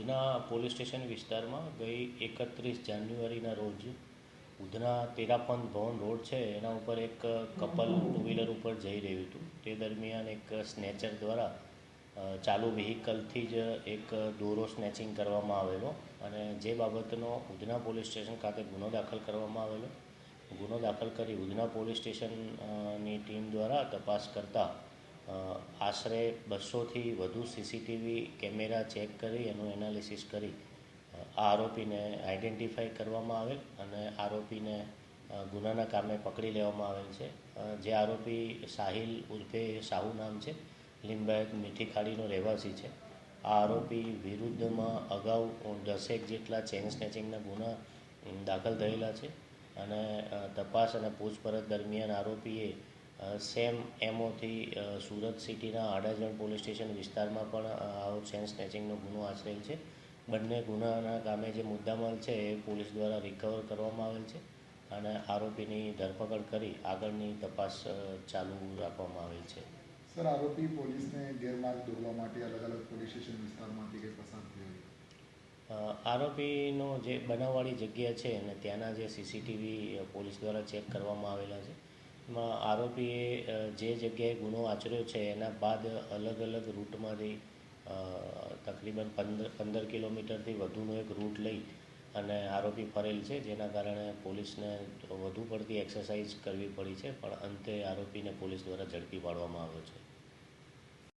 Udhna police station વિસ્તારમાં ગઈ 31 જાન્યુઆરીના રોજ ઉધના તેરાપંથ ભવન રોડ છે એના ઉપર એક કપલ ટુ વ્હીલર ઉપર જઈ રહ્યું હતું. તે દરમિયાન એક સ્નેચર દ્વારા ચાલુ વ્હીકલથી જ એક દોરો સ્નેચિંગ કરવામાં આવેલો અને જે બાબતનો ઉધના પોલીસ સ્ટેશન ખાતે ગુનો દાખલ કરવામાં આવેલો. ગુનો દાખલ કરી ઉધના પોલીસ સ્ટેશનની ટીમ દ્વારા તપાસ કરતાં આશરે 200થી વધુ સીસીટીવી કેમેરા ચેક કરી એનું એનાલિસિસ કરી આ આરોપીને આઈડેન્ટિફાઈ કરવામાં આવેલ અને આરોપીને ગુનાના કામે પકડી લેવામાં આવેલ છે. જે આરોપી સાહિલ ઉર્ફે સાહુ નામ છે, લીંબાયત મીઠી ખાડીનો રહેવાસી છે. આ આરોપી વિરુદ્ધમાં અગાઉ 10 જેટલા ચેઇન સ્નેચિંગના ગુના દાખલ થયેલા છે અને તપાસ અને પૂછપરછ દરમિયાન આરોપીએ સેમ એમઓથી સુરત સિટીના આડાજણ પોલીસ સ્ટેશન વિસ્તારમાં પણ આવો ચેઇન સ્નેચિંગનો ગુનો આચરેલ છે. બંને ગુનાના કામે જે મુદ્દામાલ છે એ પોલીસ દ્વારા રિકવર કરવામાં આવેલ છે અને આરોપીની ધરપકડ કરી આગળની તપાસ ચાલુ રાખવામાં આવેલ છે. સર, આરોપી પોલીસને ગેરમાર્ગ દોરવા માટે અલગ અલગ પોલીસ સ્ટેશન વિસ્તારમાંથી કંઈ પસાર થયો? આરોપીનો જે બનાવવાળી જગ્યા છે અને ત્યાંના જે સીસીટીવી પોલીસ દ્વારા ચેક કરવામાં આવેલા છે એમાં આરોપીએ જે જગ્યાએ ગુનો આચર્યો છે એના બાદ અલગ અલગ રૂટમાંથી તકરીબન 15 કિલોમીટરથી વધુનો એક રૂટ લઈ અને આરોપી ફરેલ છે, જેના કારણે પોલીસને વધુ પડતી એક્સરસાઇઝ કરવી પડી છે, પણ અંતે આરોપીને પોલીસ દ્વારા ઝડપી પાડવામાં આવ્યો છે.